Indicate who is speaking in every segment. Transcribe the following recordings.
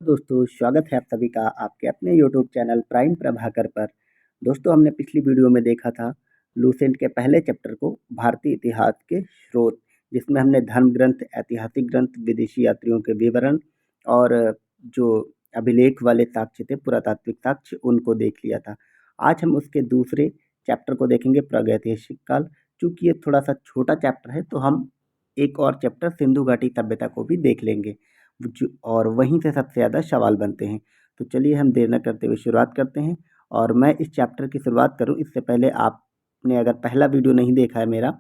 Speaker 1: दोस्तों, स्वागत है आप सभी का आपके अपने यूट्यूब चैनल प्राइम प्रभाकर पर। दोस्तों, हमने पिछली वीडियो में देखा था लूसेंट के पहले चैप्टर को, भारतीय इतिहास के स्रोत, जिसमें हमने धर्म ग्रंथ, ऐतिहासिक ग्रंथ, विदेशी यात्रियों के विवरण और जो अभिलेख वाले साक्ष्य थे, पुरातात्विक साक्ष्य, उनको देख लिया था। आज हम उसके दूसरे चैप्टर को देखेंगे, प्रागैतिहासिक काल। चूँकि ये थोड़ा-सा छोटा चैप्टर है, तो हम एक और चैप्टर सिंधु घाटी सभ्यता को भी देख लेंगे। और वहीं से सबसे ज़्यादा सवाल बनते हैं। तो चलिए हम देर न करते हुए शुरुआत करते हैं। और मैं इस चैप्टर की शुरुआत करूं इससे पहले, आपने अगर पहला वीडियो नहीं देखा है मेरा,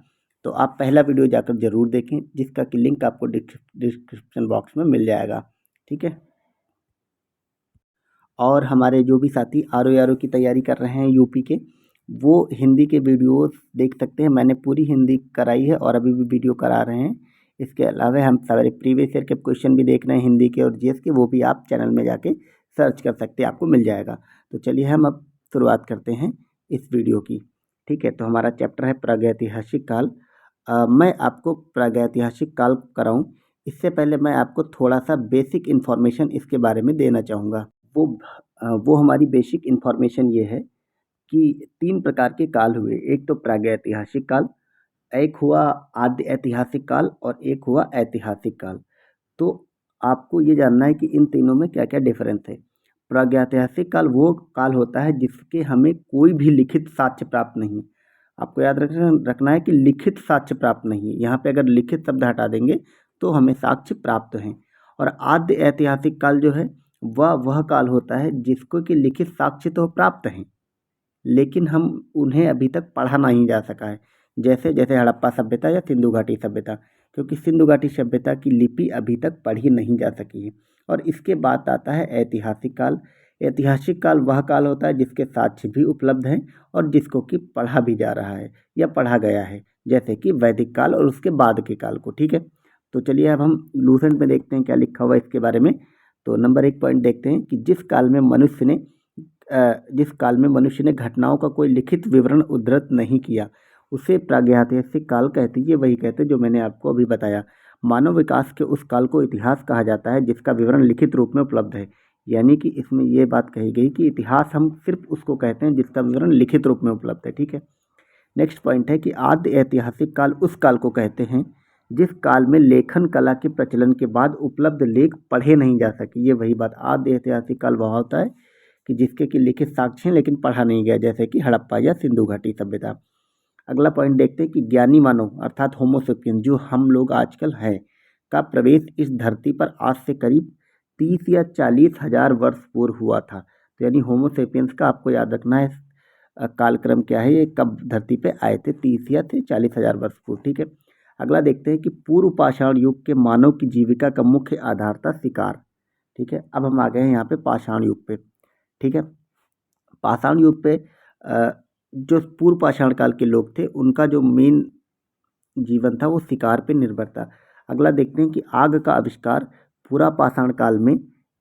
Speaker 1: तो आप पहला वीडियो जाकर ज़रूर देखें, जिसका कि लिंक आपको डिस्क्रिप्शन बॉक्स में मिल जाएगा। ठीक है। और हमारे जो भी साथी आर की तैयारी कर रहे हैं यूपी के, वो हिंदी के वीडियोस देख सकते हैं। मैंने पूरी हिंदी कराई है और अभी भी वीडियो करा रहे हैं। इसके अलावा हम सारे प्रीवियस ईयर के क्वेश्चन भी देख रहे हैं हिंदी के और जीएस के, वो भी आप चैनल में जाके सर्च कर सकते हैं, आपको मिल जाएगा। तो चलिए हम अब शुरुआत करते हैं इस वीडियो की। ठीक है, तो हमारा चैप्टर है प्रागैतिहासिक काल। मैं आपको प्रागैतिहासिक काल कराऊँ इससे पहले मैं आपको थोड़ा सा बेसिक इन्फॉर्मेशन इसके बारे में देना चाहूँगा। वो हमारी बेसिक इन्फॉर्मेशन ये है कि 3 प्रकार के काल हुए। एक तो प्रागैतिहासिक काल, एक हुआ आद्य ऐतिहासिक काल और एक हुआ ऐतिहासिक काल। तो आपको ये जानना है कि इन तीनों में क्या-क्या डिफरेंस है। प्रागैतिहासिक काल वो काल होता है जिसके हमें कोई भी लिखित साक्ष्य प्राप्त नहीं है। आपको याद रखना है कि लिखित साक्ष्य प्राप्त नहीं है। यहाँ पे अगर लिखित शब्द हटा देंगे तो हमें साक्ष्य प्राप्त हैं। और आद्य ऐतिहासिक काल जो है वह काल होता है जिसको कि लिखित साक्ष्य तो प्राप्त हैं, लेकिन हम उन्हें अभी तक पढ़ा नहीं जा सका है। जैसे जैसे हड़प्पा सभ्यता या सिंधु घाटी सभ्यता, क्योंकि सिंधु घाटी सभ्यता की लिपि अभी तक पढ़ी नहीं जा सकी है। और इसके बाद आता है ऐतिहासिक काल। ऐतिहासिक काल वह काल होता है जिसके साक्ष्य भी उपलब्ध हैं और जिसको कि पढ़ा भी जा रहा है या पढ़ा गया है, जैसे कि वैदिक काल और उसके बाद के काल को। ठीक है, तो चलिए अब हम लूसेंट में देखते हैं क्या लिखा हुआ है इसके बारे में। तो नंबर 1 पॉइंट देखते हैं कि जिस काल में मनुष्य ने घटनाओं का कोई लिखित विवरण उद्धृत नहीं किया, उसे प्रागैतिहासिक काल कहते हैं। ये वही कहते हैं जो मैंने आपको अभी बताया। मानव विकास के उस काल को इतिहास कहा जाता है जिसका विवरण लिखित रूप में उपलब्ध है। यानी कि इसमें ये बात कही गई कि इतिहास हम सिर्फ उसको कहते हैं जिसका विवरण लिखित रूप में उपलब्ध है। ठीक है। नेक्स्ट पॉइंट है कि आद्य ऐतिहासिक काल उस काल को कहते हैं जिस काल में लेखन कला के प्रचलन के बाद उपलब्ध लेख पढ़े नहीं जा सके। ये वही बात, आद्य ऐतिहासिक काल वह होता है कि जिसके कि लिखित साक्ष्य हैं लेकिन पढ़ा नहीं गया, जैसे कि हड़प्पा या सिंधु घाटी सभ्यता। अगला पॉइंट देखते हैं कि ज्ञानी मानव अर्थात होमोसेपियन, जो हम लोग आजकल हैं, का प्रवेश इस धरती पर आज से करीब 30 या 40 हजार वर्ष पूर्व हुआ था। तो यानी होमोसेपियंस का आपको याद रखना है कालक्रम क्या है, ये कब धरती पे आए थे, 30 या 40 हजार वर्ष पूर्व। ठीक है। अगला देखते हैं कि पूर्व पाषाण युग के मानव की जीविका का मुख्य आधार था शिकार। ठीक है, अब हम आ गए हैं यहाँ पे पाषाण युग पे। ठीक है, पाषाण युग पे जो पूर्व पाषाण काल के लोग थे उनका जो मेन जीवन था वो शिकार पे निर्भर था। अगला देखते हैं कि आग का आविष्कार पूरा पाषाण काल में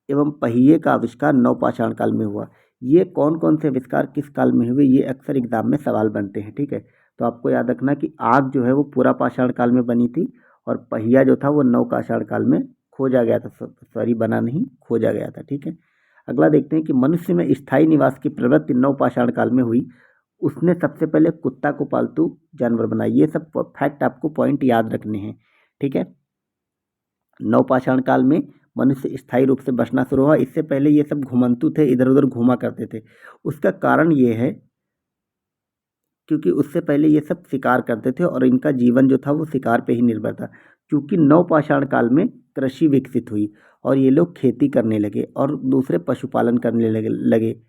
Speaker 1: एवं पहिए का आविष्कार नवपाषाण काल में हुआ। ये कौन कौन से आविष्कार किस काल में हुए, ये अक्सर एग्जाम में सवाल बनते हैं। ठीक है, तो आपको याद रखना कि आग जो है वो पूरा पाषाण काल में बनी थी और पहिया जो था वो नवपाषाण काल में खोजा गया था। सॉरी, बना नहीं, खोजा गया था। ठीक है। अगला देखते हैं कि मनुष्य में स्थायी निवास की प्रवृत्ति नवपाषाण काल में हुई। उसने सबसे पहले कुत्ता को पालतू जानवर बनाया। ये सब फैक्ट आपको पॉइंट याद रखने हैं। ठीक है। नवपाषाण काल में मनुष्य स्थायी रूप से बसना शुरू हुआ। इससे पहले ये सब घुमंतु थे, इधर उधर घूमा करते थे। उसका कारण ये है क्योंकि उससे पहले ये सब शिकार करते थे और इनका जीवन जो था वो शिकार पे ही निर्भर था। क्योंकि नवपाषाण काल में कृषि विकसित हुई और ये लोग खेती करने लगे और दूसरे पशुपालन करने लगे।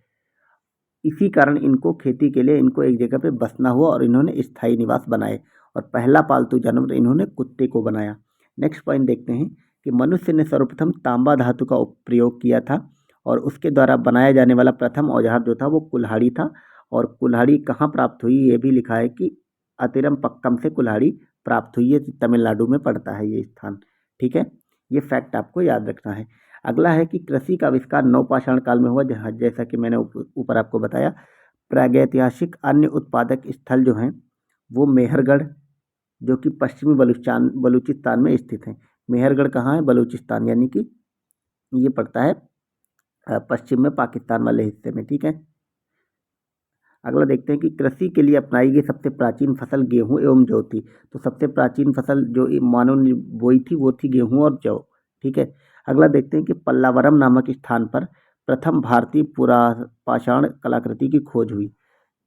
Speaker 1: इसी कारण इनको खेती के लिए इनको एक जगह पे बसना हुआ और इन्होंने स्थायी निवास बनाए और पहला पालतू जानवर इन्होंने कुत्ते को बनाया। नेक्स्ट पॉइंट देखते हैं कि मनुष्य ने सर्वप्रथम तांबा धातु का प्रयोग किया था और उसके द्वारा बनाया जाने वाला प्रथम औजार जो था वो कुल्हाड़ी था। और कुल्हाड़ी कहाँ प्राप्त हुई, ये भी लिखा है कि अतिरम पक्कम से कुल्हाड़ी प्राप्त हुई है। तमिलनाडु में पड़ता है ये स्थान। ठीक है, ये फैक्ट आपको याद रखना है। अगला है कि कृषि का आविष्कार नवपाषाण काल में हुआ, जहाँ जैसा कि मैंने ऊपर आपको बताया। प्रागैतिहासिक अन्य उत्पादक स्थल जो हैं वो मेहरगढ़, जो कि पश्चिमी बलूचिस्तान में स्थित है। मेहरगढ़ कहाँ है, बलूचिस्तान, यानी कि ये पड़ता है पश्चिम में पाकिस्तान वाले हिस्से में, ठीक है। अगला देखते हैं कि कृषि के लिए अपनाई गई सबसे प्राचीन फसल गेहूं एवं जौ थी। तो सबसे प्राचीन फसल जो मानव ने बोई थी वो थी गेहूं और जौ, ठीक है। अगला देखते हैं कि पल्लावरम नामक स्थान पर प्रथम भारतीय पुरापाषाण कलाकृति की खोज हुई।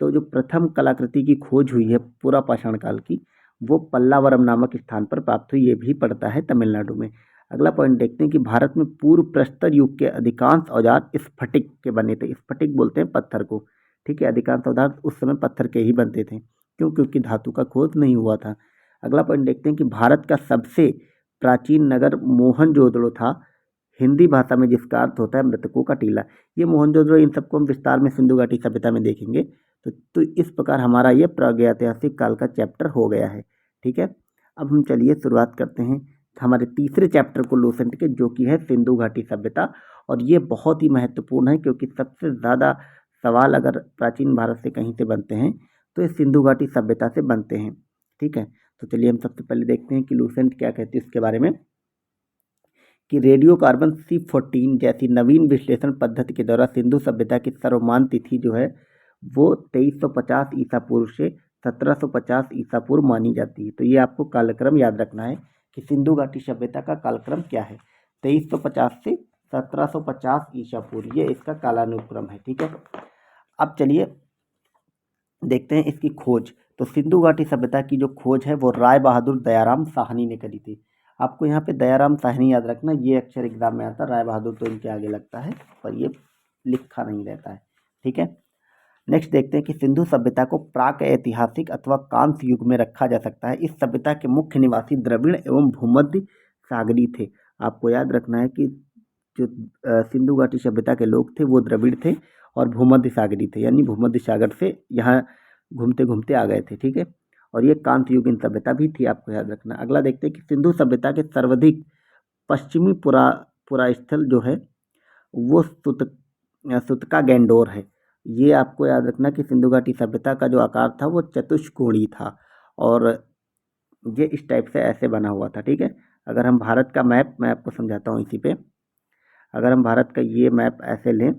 Speaker 1: तो जो प्रथम कलाकृति की खोज हुई है पुरापाषाण काल की, वो पल्लावरम नामक स्थान पर प्राप्त हुई। ये भी पड़ता है तमिलनाडु में। अगला पॉइंट देखते हैं कि भारत में पूर्व प्रस्तर युग के अधिकांश औजार स्फटिक के बने थे। स्फटिक बोलते हैं पत्थर को, ठीक है। अधिकांश औजार उस समय पत्थर के ही बनते थे, क्यों? क्योंकि धातु का खोज नहीं हुआ था। अगला पॉइंट देखते हैं कि भारत का सबसे प्राचीन नगर मोहनजोदड़ो था, हिंदी भाषा में जिसका अर्थ होता है मृतकों का टीला। ये मोहनजोदड़ो, इन सबको हम विस्तार में सिंधु घाटी सभ्यता में देखेंगे। तो इस प्रकार हमारा ये प्रागैतिहासिक काल का चैप्टर हो गया है, ठीक है। अब हम चलिए शुरुआत करते हैं हमारे तीसरे चैप्टर को लूसेंट के, जो कि है सिंधु घाटी सभ्यता। और ये बहुत ही महत्वपूर्ण है, क्योंकि सबसे ज़्यादा सवाल अगर प्राचीन भारत से कहीं से बनते हैं तो ये सिंधु घाटी सभ्यता से बनते हैं, ठीक है। तो चलिए हम सबसे पहले देखते हैं कि लूसेंट क्या कहती है इसके बारे में, कि रेडियो कार्बन C14 जैसी नवीन विश्लेषण पद्धति के द्वारा सिंधु सभ्यता की सर्वमान्य तिथि जो है वो 2350 ईसा पूर्व से 1750 ईसा पूर्व मानी जाती है। तो ये आपको कालक्रम याद रखना है कि सिंधु घाटी सभ्यता का कालक्रम क्या है, 2350 से 1750 ईसा पूर्व, ये इसका कालानुक्रम है, ठीक है। अब चलिए देखते हैं इसकी खोज। तो सिंधु घाटी सभ्यता की जो खोज है वो राय बहादुर दयाराम साहनी ने करी थी। आपको यहाँ पे दयाराम साहनी याद रखना, ये अक्षर एग्जाम में आता है, राय बहादुर तो इनके आगे लगता है पर ये लिखा नहीं रहता है, ठीक है। नेक्स्ट देखते हैं कि सिंधु सभ्यता को प्राक ऐतिहासिक अथवा कांस्य युग में रखा जा सकता है। इस सभ्यता के मुख्य निवासी द्रविड़ एवं भूमध्य सागरी थे। आपको याद रखना है कि जो सिंधु घाटी सभ्यता के लोग थे वो द्रविड़ थे और भूमध्य सागरी थे, यानी भूमध्य सागर से यहाँ घूमते घूमते आ गए थे, ठीक है। और ये कांस्य युगीन सभ्यता भी थी, आपको याद रखना। अगला देखते हैं कि सिंधु सभ्यता के सर्वाधिक पश्चिमी पुरा स्थल जो है वो सुतका गैंडोर है। ये आपको याद रखना कि सिंधु घाटी सभ्यता का जो आकार था वो चतुष्कोणीय था, और ये इस टाइप से ऐसे बना हुआ था, ठीक है। अगर हम भारत का मैप, मैं आपको समझाता हूँ इसी पे, अगर हम भारत का ये मैप ऐसे लें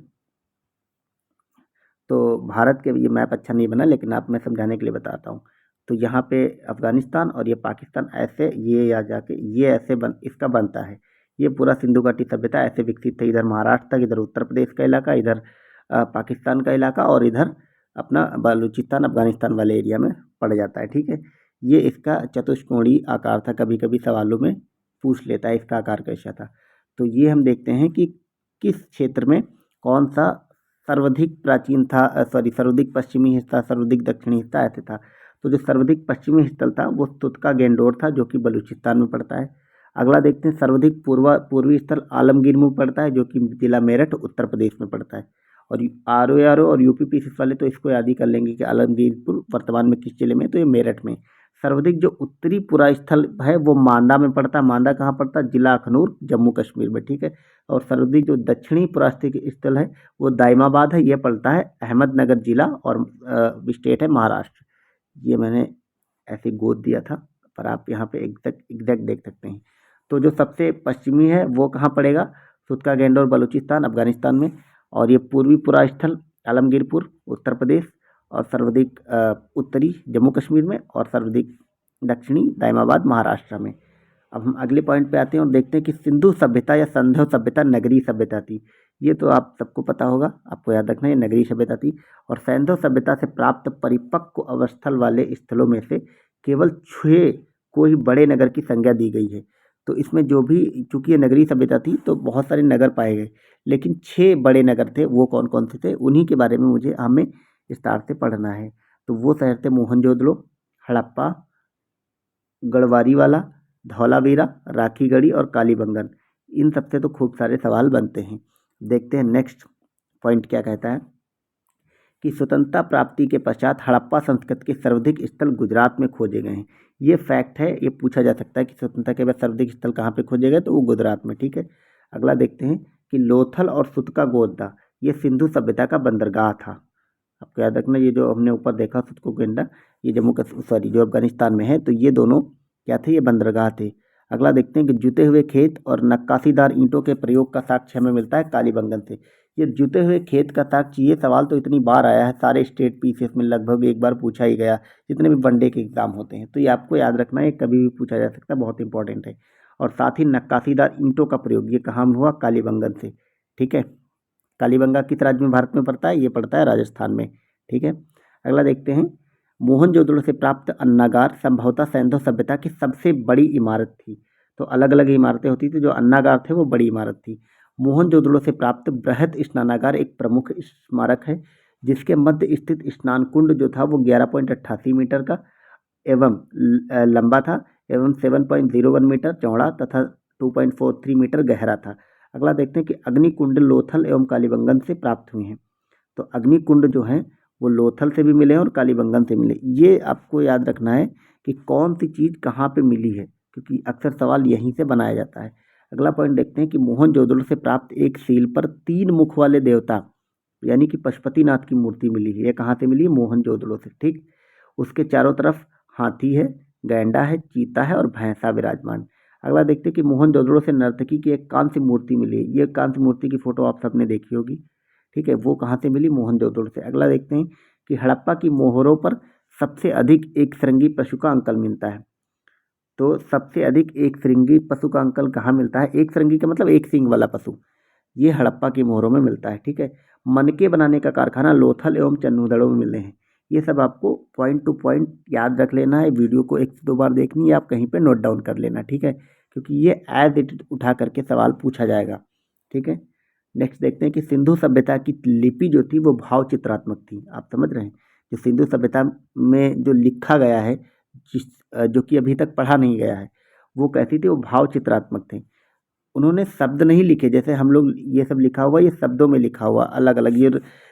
Speaker 1: तो भारत के ये मैप अच्छा नहीं बना, लेकिन आप मैं समझाने के लिए बताता हूँ। तो यहाँ पे अफगानिस्तान और ये पाकिस्तान ऐसे, ये आ जाके ये ऐसे इसका बनता है। ये पूरा सिंधु घाटी सभ्यता ऐसे विकसित थी। इधर महाराष्ट्र तक, इधर उत्तर प्रदेश का इलाका, इधर पाकिस्तान का इलाका, और इधर अपना बलूचिस्तान अफगानिस्तान वाले एरिया में पड़ जाता है, ठीक है। ये इसका चतुष्कोणीय आकार था, कभी कभी सवालों में पूछ लेता है इसका आकार कैसा था। तो ये हम देखते हैं कि किस क्षेत्र में कौन सा सर्वाधिक प्राचीन था, सर्वाधिक पश्चिमी हिस्सा, सर्वाधिक दक्षिणी हिस्सा ऐसे था। तो जो सर्वाधिक पश्चिमी स्थल था वो तुतका गैंडोर था, जो कि बलूचिस्तान में पड़ता है। अगला देखते हैं सर्वाधिक पूर्वी स्थल आलमगीर में पड़ता है, जो कि जिला मेरठ उत्तर प्रदेश में पड़ता है। और आर और यूपी पीसीस वाले तो इसको याद ही कर लेंगे कि आलमगीरपुर वर्तमान में किस जिले में, तो ये मेरठ में। सर्वाधिक जो उत्तरी पुरा स्थल है वो मांडा में पड़ता है। मांडा कहाँ पड़ता है? जिला अखनूर जम्मू कश्मीर में, ठीक है। और सर्वाधिक जो दक्षिणी पुरास्थिक स्थल है वो दाइमाबाद है, ये पड़ता है अहमदनगर जिला और स्टेट है महाराष्ट्र। ये मैंने ऐसे गोद दिया था, पर आप यहाँ पे एग्जैक्ट देख सकते हैं। तो जो सबसे पश्चिमी है वो कहाँ पड़ेगा? सुतका गैंडोर बलूचिस्तान अफगानिस्तान में, और ये पूर्वी पुरा स्थल आलमगीरपुर उत्तर प्रदेश, और सर्वाधिक उत्तरी जम्मू कश्मीर में, और सर्वाधिक दक्षिणी दाइमाबाद महाराष्ट्र में। अब हम अगले पॉइंट पे आते हैं और देखते हैं कि सिंधु सभ्यता या संधव सभ्यता नगरीय सभ्यता थी। ये तो आप सबको पता होगा, आपको याद रखना है, ये नगरीय सभ्यता थी। और सैंधव सभ्यता से प्राप्त परिपक्व अवस्थल वाले स्थलों में से केवल 6 को ही बड़े नगर की संज्ञा दी गई है। तो इसमें जो भी, चूंकि ये नगरीय सभ्यता थी तो बहुत सारे नगर पाए गए, लेकिन 6 बड़े नगर थे। वो कौन कौन से थे उन्हीं के बारे में हमें विस्तार से पढ़ना है। तो वो शहर थे मोहनजोदड़ो, हड़प्पा, गढ़वारीवाला, धौलावीरा, राखीगढ़ी और कालीबंगन। इन सबसे तो खूब सारे सवाल बनते हैं। देखते हैं नेक्स्ट पॉइंट क्या कहता है, कि स्वतंत्रता प्राप्ति के पश्चात हड़प्पा संस्कृति के सर्वाधिक स्थल गुजरात में खोजे गए हैं। ये फैक्ट है, ये पूछा जा सकता है कि स्वतंत्रता के बाद सर्वाधिक स्थल कहाँ पे खोजे गए, तो वो गुजरात में, ठीक है। अगला देखते हैं कि लोथल और सुतका गोंडा ये सिंधु सभ्यता का बंदरगाह था। आपको याद रखना, ये जो हमने ऊपर देखा सुतको गोंडा, ये जो अफगानिस्तान में है, तो ये दोनों क्या थे? ये बंदरगाह थे। अगला देखते हैं कि जुते हुए खेत और नक्काशीदार ईंटों के प्रयोग का साक्ष्य हमें मिलता है कालीबंगन से। ये जुते हुए खेत का साक्ष्य, ये सवाल तो इतनी बार आया है, सारे स्टेट पीसीएस में लगभग एक बार पूछा ही गया, जितने भी वनडे के एग्जाम होते हैं, तो ये आपको याद रखना है, कभी भी पूछा जा सकता है, बहुत इंपॉर्टेंट है। और साथ ही नक्काशीदार ईंटों का प्रयोग, ये कहाँ हुआ? कालीबंगन से। ठीक है, कालीबंगा किस राज्य में भारत में पड़ता है? ये पड़ता है राजस्थान में। ठीक है, अगला देखते हैं, मोहनजोदड़ो से प्राप्त अन्नागार संभवतः सिंधु सभ्यता की सबसे बड़ी इमारत थी। तो अलग अलग इमारतें होती थी, जो अन्नागार थे वो बड़ी इमारत थी। मोहनजोदड़ो से प्राप्त बृहद स्नानागार एक प्रमुख स्मारक है, जिसके मध्य स्थित स्नान कुंड जो था वो 11.88 मीटर का एवं लंबा था, एवं 7.01 मीटर चौड़ा तथा 2.43 मीटर गहरा था। अगला देखते हैं कि अग्निकुंड लोथल एवं कालीबंगन से प्राप्त हुए हैं। तो अग्निकुंड जो हैं वो लोथल से भी मिले हैं और कालीबंगन से मिले। ये आपको याद रखना है कि कौन सी चीज़ कहाँ पे मिली है, क्योंकि अक्सर सवाल यहीं से बनाया जाता है। अगला पॉइंट देखते हैं कि मोहनजोदड़ो से प्राप्त एक सील पर 3 मुख वाले देवता यानी कि पशुपतिनाथ की मूर्ति मिली है। ये कहाँ से मिली है? मोहनजोदड़ो से। ठीक, उसके चारों तरफ हाथी है, गैंडा है, चीता है और भैंसा विराजमान। अगला देखते हैं कि मोहनजोदड़ो से नर्तकी की एक कांस्य मूर्ति मिली है। ये कांस्य मूर्ति की फोटो आप सबने देखी होगी। ठीक है, वो कहाँ से मिली? मोहनजोदड़ो से। अगला देखते हैं कि हड़प्पा की मोहरों पर सबसे अधिक एक श्रृंगी पशु का अंकल मिलता है। तो सबसे अधिक एक श्रृंगी पशु का अंकल कहाँ मिलता है? एक श्रृंगी का मतलब एक सींग वाला पशु, ये हड़प्पा की मोहरों में मिलता है। ठीक है, मनके बनाने का कारखाना लोथल एवं चन्नूदड़ों में मिले हैं। ये सब आपको पॉइंट टू पॉइंट याद रख लेना है, वीडियो को 1 से 2 बार देखनी है, आप कहीं पे नोट डाउन कर लेना। ठीक है, क्योंकि ये एज इट इज उठा करके सवाल पूछा जाएगा। ठीक है, नेक्स्ट देखते हैं कि सिंधु सभ्यता की लिपि जो थी वो भाव चित्रात्मक थी। आप समझ रहे हैं, जो सिंधु सभ्यता में जो लिखा गया है, जो कि अभी तक पढ़ा नहीं गया है, वो कैसी थी? वो भाव चित्रात्मक थे। उन्होंने शब्द नहीं लिखे, जैसे हम लोग ये सब लिखा हुआ, ये शब्दों में लिखा हुआ अलग अलग, ये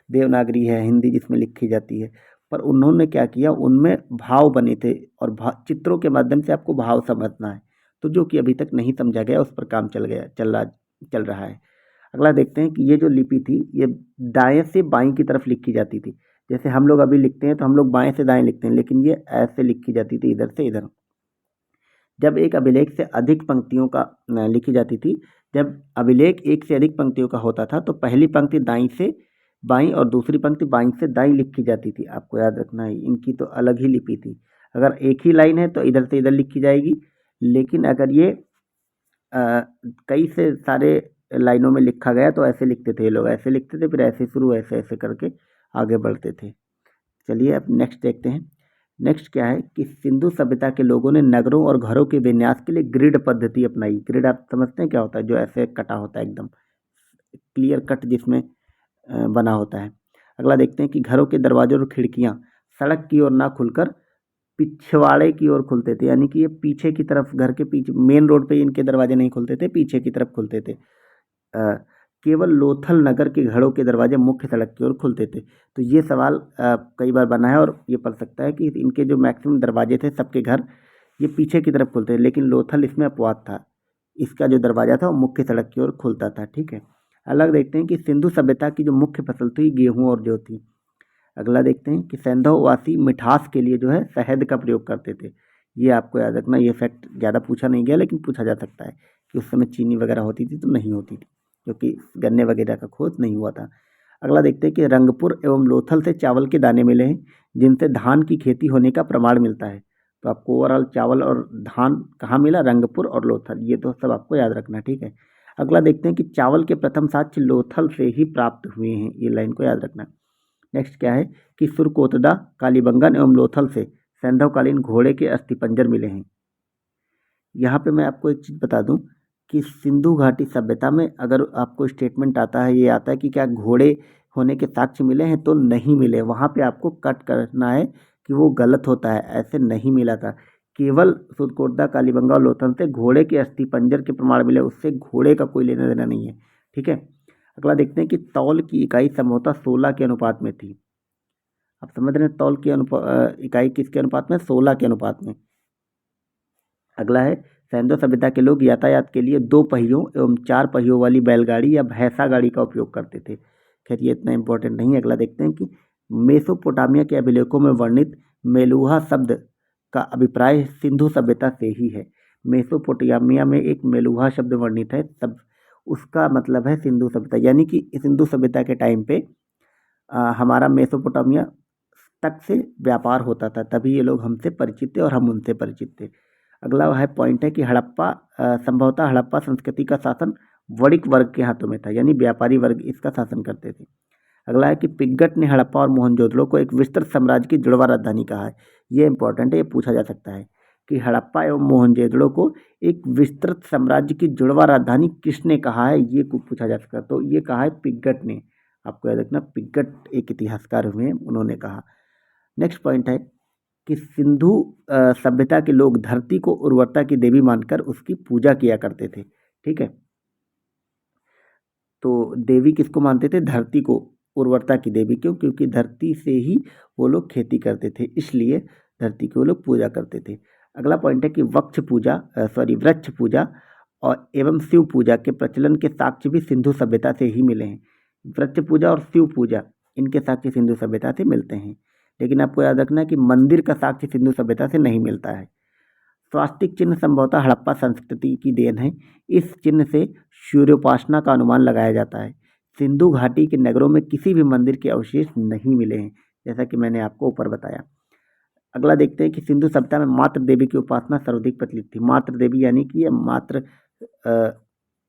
Speaker 1: देवनागरी है, हिंदी जिसमें लिखी जाती है, पर उन्होंने क्या किया, उनमें भाव बने थे और चित्रों के माध्यम से आपको भाव समझना है। तो जो कि अभी तक नहीं समझा गया, उस पर काम चल रहा है। अगला देखते हैं कि ये जो लिपि थी, ये दाएं से बाएं की तरफ लिखी जाती थी। जैसे हम लोग अभी लिखते हैं तो हम लोग बाएं से दाएं लिखते हैं, लेकिन ये ऐसे लिखी जाती थी, इधर से इधर। जब एक अभिलेख से अधिक पंक्तियों का लिखी जाती थी, जब अभिलेख एक से अधिक पंक्तियों का होता था, तो पहली पंक्ति दाईं से बाईं और दूसरी पंक्ति बाईं से दाईं लिखी जाती थी। आपको याद रखना है, इनकी तो अलग ही लिपि थी। अगर एक ही लाइन है तो इधर से इधर लिखी जाएगी, लेकिन अगर ये कई से सारे लाइनों में लिखा गया तो ऐसे लिखते थे ये लोग, ऐसे लिखते थे, फिर ऐसे शुरू ऐसे ऐसे करके आगे बढ़ते थे। चलिए अब नेक्स्ट देखते हैं। नेक्स्ट क्या है कि सिंधु सभ्यता के लोगों ने नगरों और घरों के विन्यास के लिए ग्रिड पद्धति अपनाई। ग्रिड आप समझते हैं क्या होता है? जो ऐसे कटा होता है, एकदम क्लियर कट जिसमें बना होता है। अगला देखते हैं कि घरों के दरवाजे और खिड़कियां सड़क की ओर ना खुलकर पिछवाड़े की ओर खुलते थे, यानी कि ये पीछे की तरफ, घर के पीछे मेन रोड पे इनके दरवाजे नहीं खुलते थे, पीछे की तरफ खुलते थे। केवल लोथल नगर के घरों के दरवाजे मुख्य सड़क की ओर खुलते थे। तो ये सवाल कई बार बना है और ये पढ़ सकता है कि इनके जो मैक्सिमम दरवाजे थे सबके घर, ये पीछे की तरफ खुलते थे, लेकिन लोथल इसमें अपवाद था, इसका जो दरवाज़ा था वो मुख्य सड़क की ओर खुलता था। ठीक है, अलग देखते हैं कि सिंधु सभ्यता की जो मुख्य फसल थी गेहूँ और जौ थी। अगला देखते हैं कि सिंधुवासी मिठास के लिए जो है शहद का प्रयोग करते थे। ये आपको याद रखना, ये फैक्ट ज़्यादा पूछा नहीं गया लेकिन पूछा जा सकता है कि उस समय चीनी वगैरह होती थी तो नहीं होती थी, क्योंकि गन्ने वगैरह का खोज नहीं हुआ था। अगला देखते हैं कि रंगपुर एवं लोथल से चावल के दाने मिले हैं, जिनसे धान की खेती होने का प्रमाण मिलता है। तो आपको ओवरऑल चावल और धान कहाँ मिला? रंगपुर और लोथल, ये तो सब आपको याद रखना। ठीक है, अगला देखते हैं कि चावल के प्रथम साक्ष्य लोथल से ही प्राप्त हुए हैं, ये लाइन को याद रखना। नेक्स्ट क्या है कि सुरकोतदा, कालीबंगन एवं लोथल से सैंधवकालीन घोड़े के अस्थिपंजर मिले हैं। यहाँ पे मैं आपको एक चीज़ बता दूं कि सिंधु घाटी सभ्यता में अगर आपको स्टेटमेंट आता है, ये आता है कि क्या घोड़े होने के साक्ष्य मिले हैं, तो नहीं मिले। वहाँ पे आपको कट करना है कि वो गलत होता है, ऐसे नहीं मिला था। केवल सुरकोतदा, कालीबंगा और लोथल से घोड़े के अस्थिपंजर के प्रमाण मिले, उससे घोड़े का कोई लेना देना नहीं है। ठीक है, अगला देखते हैं कि तौल की इकाई संभवतः 16 के अनुपात में थी। आप समझ रहे हैं, तौल की इकाई किसके अनुपात में? 16 के अनुपात में। अगला है सिंधु सभ्यता के लोग यातायात के लिए 2 पहियों एवं 4 पहियों वाली बैलगाड़ी या भैंसा गाड़ी का उपयोग करते थे। खैर ये इतना इंपॉर्टेंट नहीं है। अगला देखते हैं कि मेसोपोटामिया के अभिलेखों में वर्णित मेलुहा शब्द का अभिप्राय सिंधु सभ्यता से ही है। मेसोपोटामिया में एक मेलुहा शब्द वर्णित है, तब उसका मतलब है सिंधु सभ्यता, यानी कि सिंधु सभ्यता के टाइम पे हमारा मेसोपोटामिया तक से व्यापार होता था, तभी ये लोग हमसे परिचित थे और हम उनसे परिचित थे। अगला है पॉइंट है कि हड़प्पा संभवतः हड़प्पा संस्कृति का शासन वणिक वर्ग के हाथों में था, यानी व्यापारी वर्ग इसका शासन करते थे। अगला है कि पिग्गट ने हड़प्पा और मोहनजोदड़ो को एक विस्तृत साम्राज्य की जुड़वा राजधानी कहा है। ये इंपॉर्टेंट है, ये पूछा जा सकता है कि हड़प्पा एवं मोहनजोदड़ो को एक विस्तृत साम्राज्य की जुड़वा राजधानी किसने कहा है, ये पूछा जा सकता है। तो ये कहा है पिग्गट ने, आपको याद रखना, पिग्गट एक इतिहासकार हुए हैं, उन्होंने कहा। नेक्स्ट पॉइंट है कि सिंधु सभ्यता के लोग धरती को उर्वरता की देवी मानकर उसकी पूजा किया करते थे। ठीक है, तो देवी किसको मानते थे? धरती को उर्वरता की देवी। क्यों? क्योंकि धरती से ही वो लोग खेती करते थे, इसलिए धरती की वो लोग पूजा करते थे। अगला पॉइंट है कि वृक्ष पूजा और एवं शिव पूजा के प्रचलन के साक्ष्य भी सिंधु सभ्यता से ही मिले हैं। वृक्ष पूजा और शिव पूजा, इनके साक्ष्य सिंधु सभ्यता से मिलते हैं, लेकिन आपको याद रखना है कि मंदिर का साक्ष्य सिंधु सभ्यता से नहीं मिलता है। स्वास्तिक चिन्ह संभवतः हड़प्पा संस्कृति की देन है। इस चिन्ह से सूर्योपासना का अनुमान लगाया जाता है। सिंधु घाटी के नगरों में किसी भी मंदिर के अवशेष नहीं मिले हैं, जैसा कि मैंने आपको ऊपर बताया। अगला देखते हैं कि सिंधु सभ्यता में मातृ देवी की उपासना सर्वाधिक प्रचलित थी। मातृ देवी यानी कि ये मातृ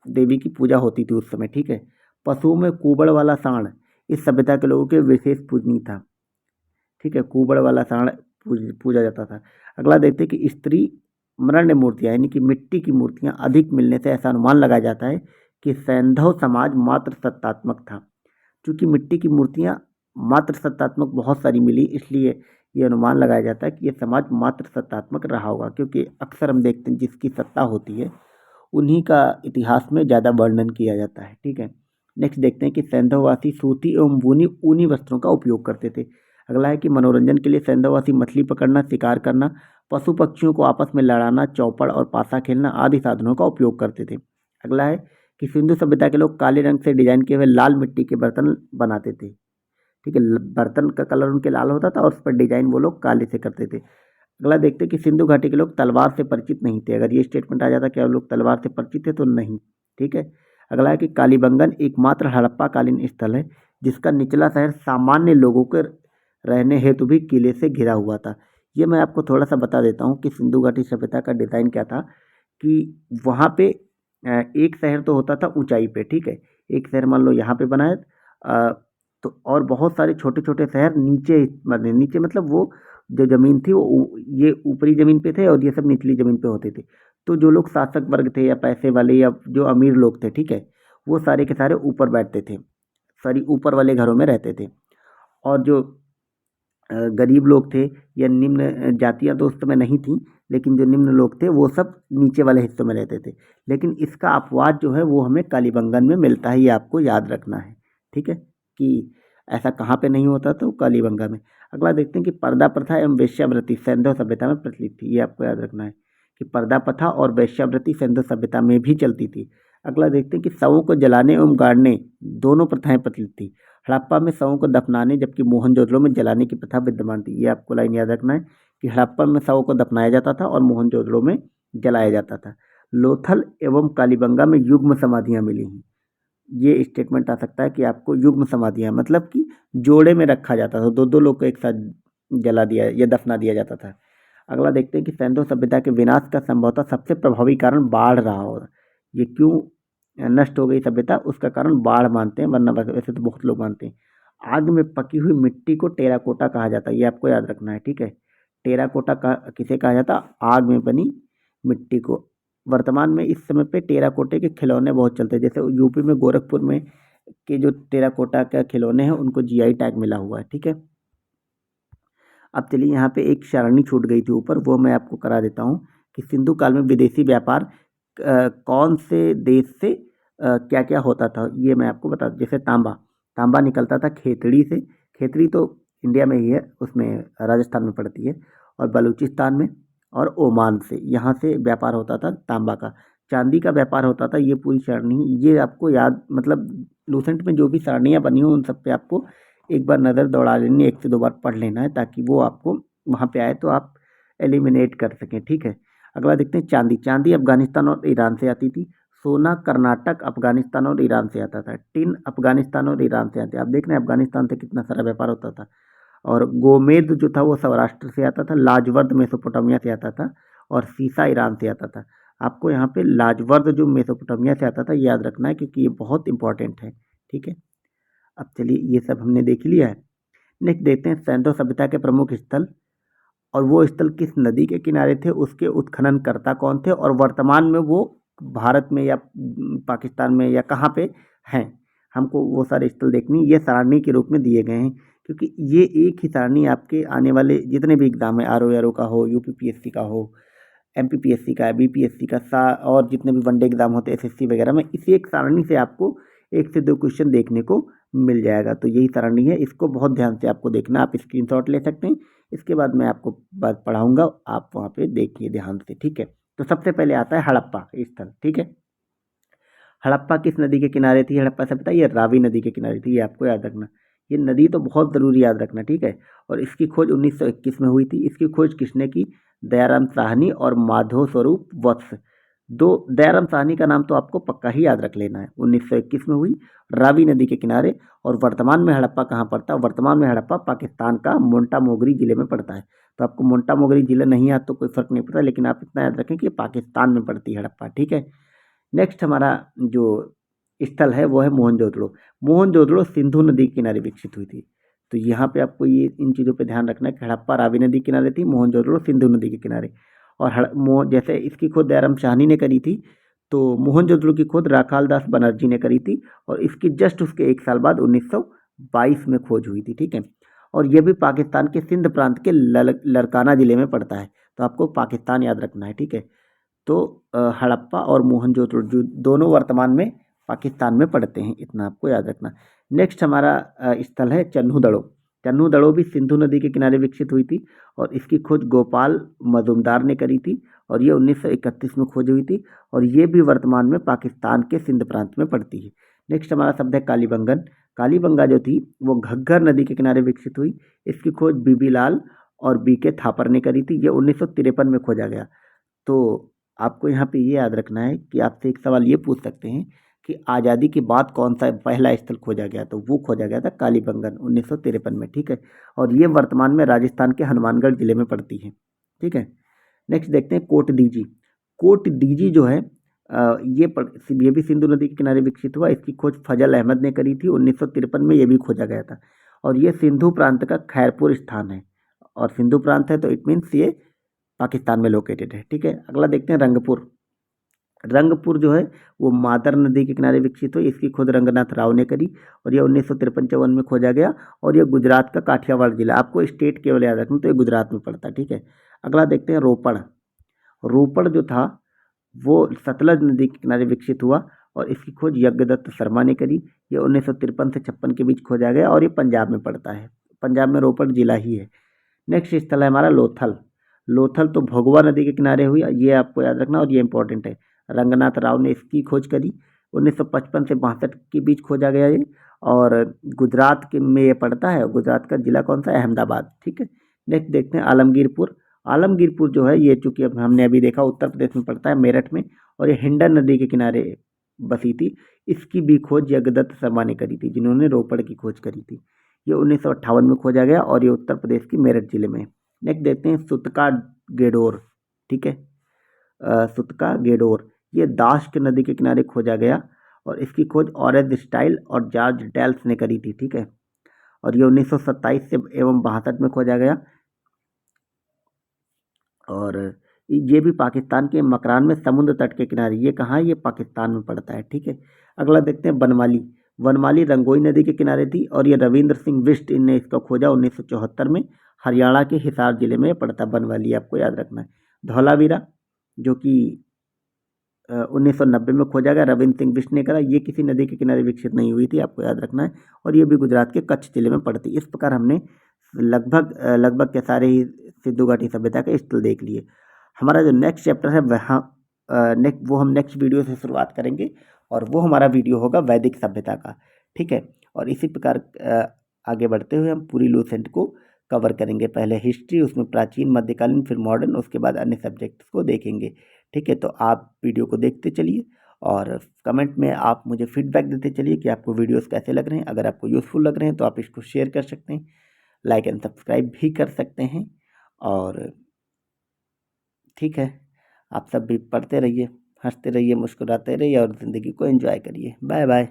Speaker 1: देवी की पूजा होती थी उस समय। ठीक है, पशुओं में कुबड़ वाला सांड इस सभ्यता के लोगों के विशेष पूजनीय था। ठीक है, कुबड़ वाला सांड पूजा जाता था। अगला देखते हैं कि स्त्री मृण्मय मूर्तियाँ यानी कि मिट्टी की मूर्तियाँ अधिक मिलने से ऐसा अनुमान लगाया जाता है कि सैंधव समाज मात्र सत्तात्मक था। चूँकि मिट्टी की मूर्तियाँ मात्र सत्तात्मक बहुत सारी मिली, इसलिए ये अनुमान लगाया जाता है कि ये समाज मात्र सत्तात्मक रहा होगा, क्योंकि अक्सर हम देखते हैं जिसकी सत्ता होती है उन्हीं का इतिहास में ज़्यादा वर्णन किया जाता है। ठीक है, नेक्स्ट देखते हैं कि सैंधववासी सूती एवं ऊनी वस्त्रों का उपयोग करते थे। अगला है कि मनोरंजन के लिए सैंधववासी मछली पकड़ना, शिकार करना, पशु पक्षियों को आपस में लड़ाना, चौपड़ और पासा खेलना आदि साधनों का उपयोग करते थे। अगला है कि सिंधु सभ्यता के लोग काले रंग से डिजाइन किए हुए लाल मिट्टी के बर्तन बनाते थे। ठीक है, बर्तन का कलर उनके लाल होता था और उस पर डिजाइन वो लोग काले से करते थे। अगला देखते हैं कि सिंधु घाटी के लोग तलवार से परिचित नहीं थे। अगर ये स्टेटमेंट आ जाता क्या लोग तलवार से परिचित थे, तो नहीं। ठीक है, अगला है कि कालीबंगन एकमात्र हड़प्पाकालीन स्थल है जिसका निचला शहर सामान्य लोगों के रहने हेतु भी किले से घिरा हुआ था। ये मैं आपको थोड़ा सा बता देता हूँ कि सिंधु घाटी सभ्यता का डिज़ाइन क्या था कि वहाँ पे एक शहर तो होता था ऊंचाई पे। ठीक है, एक शहर मान लो यहाँ पे बनाए, तो और बहुत सारे छोटे छोटे शहर नीचे बने। नीचे मतलब वो जो ज़मीन थी वो ये ऊपरी ज़मीन पे थे और ये सब निचली ज़मीन पे होते थे। तो जो लोग शासक वर्ग थे या पैसे वाले या जो अमीर लोग थे, ठीक है, वो सारे के सारे ऊपर बैठते थे, सारी ऊपर वाले घरों में रहते थे। और जो गरीब लोग थे या निम्न जातियाँ तो उस समय नहीं थीं, लेकिन जो निम्न लोग थे वो सब नीचे वाले हिस्सों में रहते थे। लेकिन इसका अपवाद जो है वो हमें कालीबंगन में मिलता है, ये आपको याद रखना है। ठीक है, कि ऐसा कहाँ पे नहीं होता, तो कालीबंगा में। अगला देखते हैं कि पर्दा प्रथा एवं वेश्यावृत्ति सैंधव सभ्यता में प्रचलित थी। ये आपको याद रखना है कि पर्दा प्रथा और वेश्यावृत्ति सैंधव सभ्यता में भी चलती थी। अगला देखते हैं कि शवों को जलाने एवं गाड़ने दोनों प्रथाएं प्रचलित थी। हड़प्पा में शवों को दफनाने जबकि मोहनजोदड़ो में जलाने की प्रथा विद्यमान थी। ये आपको लाइन याद रखना है कि हड़प्पा में शवों को दफनाया जाता था और मोहनजोदड़ो में जलाया जाता था। लोथल एवं कालीबंगा में युग्म समाधियाँ मिली हैं। ये स्टेटमेंट आ सकता है कि आपको युग्म समाधियाँ मतलब कि जोड़े में रखा जाता था, दो दो लोग को एक साथ जला दिया या दफना दिया जाता था। अगला देखते हैं कि सैंधव सभ्यता के विनाश का संभवतः सबसे प्रभावी कारण बाढ़ रहा होगा। ये क्यों नष्ट हो गई सभ्यता, उसका कारण बाढ़ मानते हैं, वरना वैसे तो बहुत लोग मानते हैं। आग में पकी हुई मिट्टी को टेराकोटा कहा जाता है, ये आपको याद रखना है। ठीक है, टेराकोटा का किसे कहा जाता? आग में बनी मिट्टी को। वर्तमान में इस समय पे टेराकोटे के खिलौने बहुत चलते हैं, जैसे यूपी में गोरखपुर में के जो टेराकोटा के खिलौने हैं उनको जीआई टैग मिला हुआ है। ठीक है, अब चलिए यहाँ पे एक सारणी छूट गई थी ऊपर, वो मैं आपको करा देता हूँ कि सिंधु काल में विदेशी व्यापार कौन से देश से क्या क्या होता था, ये मैं आपको बता। जैसे तांबा, तांबा निकलता था खेतड़ी से। खेतड़ी तो इंडिया में ही है, उसमें राजस्थान में पड़ती है, और बलूचिस्तान में और ओमान से, यहाँ से व्यापार होता था तांबा का। चांदी का व्यापार होता था। ये पूरी सारणी, ये आपको याद, मतलब लूसेंट में जो भी सारणियाँ बनी हो उन सब पे आपको एक बार नज़र दौड़ा लेनी, एक से दो बार पढ़ लेना है, ताकि वो आपको वहाँ पे आए तो आप एलिमिनेट कर सकें। ठीक है, अगला देखते हैं चांदी। चांदी अफगानिस्तान और ईरान से आती थी। सोना कर्नाटक, अफगानिस्तान और ईरान से आता था। टिन अफगानिस्तान और ईरान से आते। आप देख रहे हैं अफगानिस्तान से कितना सारा व्यापार होता था। और गोमेद जो था वो सौराष्ट्र से आता था। लाजवर्द मेसोपोटामिया से आता था। और सीसा ईरान से आता था। आपको यहाँ पे लाजवर्द जो मेसोपोटामिया से आता था ये याद रखना है, क्योंकि ये बहुत इंपॉर्टेंट है। ठीक है, अब चलिए ये सब हमने देख लिया है। नेक्स्ट देखते हैं सैंधव सभ्यता के प्रमुख स्थल, और वो स्थल किस नदी के किनारे थे, उसके उत्खननकर्ता कौन थे, और वर्तमान में वो भारत में या पाकिस्तान में या कहाँ पे हैं। हमको वो सारे स्थल देखनी, ये सारणी के रूप में दिए गए हैं, क्योंकि ये एक ही सारणी आपके आने वाले जितने भी एग्जाम है, आर का हो, यूपीपीएससी का हो, एमपीपीएससी का, बीपीएससी का, और जितने भी वनडे एग्जाम होते हैं एसएससी वगैरह में, इसी एक सारणी से आपको 1 से 2 क्वेश्चन देखने को मिल जाएगा। तो यही सारणी है, इसको बहुत ध्यान से आपको देखना। आप स्क्रीनशॉट ले सकते हैं, इसके बाद मैं आपको बात पढ़ाऊंगा, आप वहाँ पे देखिए ध्यान से। ठीक है, तो सबसे पहले आता है हड़प्पा स्थल। ठीक है, हड़प्पा किस नदी के किनारे थी? हड़प्पा सभ्यता ये रावी नदी के किनारे थी, ये आपको याद रखना। ये नदी तो बहुत ज़रूरी याद रखना। ठीक है, और इसकी खोज 1921 में हुई थी। इसकी खोज किसने की? दयाराम साहनी और माधव स्वरूप वत्स। दो, दयाराम साहनी का नाम तो आपको पक्का ही याद रख लेना है। 1921 में हुई, रावी नदी के किनारे। और वर्तमान में हड़प्पा कहाँ पड़ता है? वर्तमान में हड़प्पा पाकिस्तान का मोंटा मोगरी जिले में पड़ता है। तो आपको मोंटा मोगरी जिला नहीं याद तो कोई फर्क नहीं पड़ता, लेकिन आप इतना याद रखें कि पाकिस्तान में पड़ती है हड़प्पा। ठीक है, नेक्स्ट हमारा जो स्थल है वो है मोहनजोदड़ो। मोहनजोदड़ो सिंधु नदी के किनारे विकसित हुई थी। तो यहाँ पे आपको ये इन चीज़ों पे ध्यान रखना है कि हड़प्पा रावी नदी के किनारे थी, मोहनजोदड़ो सिंधु नदी के किनारे। और जैसे इसकी खोज दयाराम साहनी ने करी थी, तो मोहनजोदड़ो की खोज राखाल दास बनर्जी ने करी थी, और इसकी जस्ट उसके 1 साल बाद 1922 में खोज हुई थी। ठीक है, और ये भी पाकिस्तान के सिंध प्रांत के लड़काना जिले में पड़ता है। तो आपको पाकिस्तान याद रखना है। ठीक है, तो हड़प्पा और मोहनजोदड़ो जो दोनों वर्तमान में पाकिस्तान में पड़ते हैं, इतना आपको याद रखना। नेक्स्ट हमारा स्थल है चन्हू-दड़ो। चन्हू-दड़ो भी सिंधु नदी के किनारे विकसित हुई थी, और इसकी खोज गोपाल मजूमदार ने करी थी, और ये 1931 में खोज हुई थी, और ये भी वर्तमान में पाकिस्तान के सिंध प्रांत में पड़ती है। नेक्स्ट हमारा शब्द है कालीबंगन। कालीबंगा जो थी वो घग्गर नदी के किनारे विकसित हुई। इसकी खोज बीबी लाल और बी के थापर ने करी थी। ये 1953 में खोजा गया। तो आपको यहाँ पे ये याद रखना है कि आपसे एक सवाल ये पूछ सकते हैं कि आज़ादी के बाद कौन सा पहला स्थल खोजा गया? तो वो खोजा गया था कालीबंगन 1953 में। ठीक है, और ये वर्तमान में राजस्थान के हनुमानगढ़ जिले में पड़ती है। ठीक है, नेक्स्ट देखते हैं कोट दीजी। कोट दीजी जो है ये भी सिंधु नदी के किनारे विकसित हुआ। इसकी खोज फजल अहमद ने करी थी 1953 में, ये भी खोजा गया था। और ये सिंधु प्रांत का खैरपुर स्थान है, और सिंधु प्रांत है तो इट मीन्स ये पाकिस्तान में लोकेटेड है। ठीक है, अगला देखते हैं रंगपुर। रंगपुर जो है वो मादर नदी के किनारे विकसित हुई। इसकी खोज रंगनाथ राव ने करी, और यह 1953-54 में खोजा गया, और यह गुजरात का काठियावाड़ जिला। आपको स्टेट केवल याद रखना, तो ये गुजरात में पड़ता है। ठीक है, अगला देखते हैं रोपड़। रोपड़ जो था वो सतलज नदी के किनारे विकसित हुआ, और इसकी खोज यज्ञदत्त शर्मा ने करी। ये 1953 से 56 के बीच खोजा गया, और ये पंजाब में पड़ता है। पंजाब में रोपड़ जिला ही है। नेक्स्ट स्थल है हमारा लोथल। लोथल तो भगवा नदी के किनारे हुई, ये आपको याद रखना, और ये इंपॉर्टेंट है। रंगनाथ राव ने इसकी खोज करी। 1955 से 62 के बीच खोजा गया ये, और गुजरात के में ये पड़ता है। गुजरात का जिला कौन सा है? अहमदाबाद। ठीक है, नेक्स्ट देखते हैं आलमगीरपुर। आलमगीरपुर जो है ये चूंकि अब हमने अभी देखा उत्तर प्रदेश में पड़ता है, मेरठ में, और ये हिंडन नदी के किनारे बसी थी। इसकी भी खोज जगदत्त शर्मा ने करी थी, जिन्होंने रोपड़ की खोज करी थी। ये 1958 में खोजा गया, और ये उत्तर प्रदेश की मेरठ जिले में है। नेक्स्ट देखते हैं सुतका गेडोर। ठीक है, सुतका गेडोर ये दाश्त नदी के किनारे खोजा गया, और इसकी खोज ऑरेंज स्टाइल और जॉर्ज डेल्स ने करी थी। ठीक है, और ये 1927 से एवं 62 में खोजा गया, और ये भी पाकिस्तान के मकरान में समुद्र तट के किनारे। ये कहाँ है? ये पाकिस्तान में पड़ता है। ठीक है, अगला देखते हैं बनमाली। बनमाली रंगोई नदी के किनारे थी, और ये रविंद्र सिंह बिष्ट ने इसका खोजा 1974 में। हरियाणा के हिसार जिले में पड़ता है बनवाली, आपको याद रखना है। धौलावीरा जो कि 1990 में खोजा गया, रविंद्र सिंह बिष्ट ने करा। ये किसी नदी के किनारे विकसित नहीं हुई थी, आपको याद रखना है, और ये भी गुजरात के कच्छ जिले में पड़ती है। इस प्रकार हमने लगभग के सारे ही सिंधु घाटी सभ्यता के स्थल देख लिए। हमारा जो नेक्स्ट चैप्टर है वहाँ वो हम नेक्स्ट वीडियो से शुरुआत करेंगे, और वो हमारा वीडियो होगा वैदिक सभ्यता का। ठीक है, और इसी प्रकार आगे बढ़ते हुए हम पूरी लूसेंट को कवर करेंगे। पहले हिस्ट्री, उसमें प्राचीन, मध्यकालीन, फिर मॉडर्न, उसके बाद अन्य सब्जेक्ट्स को देखेंगे। ठीक है, तो आप वीडियो को देखते चलिए और कमेंट में आप मुझे फीडबैक देते चलिए कि आपको वीडियोस कैसे लग रहे हैं। अगर आपको यूज़फुल लग रहे हैं तो आप इसको शेयर कर सकते हैं, लाइक एंड सब्सक्राइब भी कर सकते हैं। और ठीक है, आप सब भी पढ़ते रहिए, हंसते रहिए, मुस्कुराते रहिए और ज़िंदगी को एंजॉय करिए। Bye bye.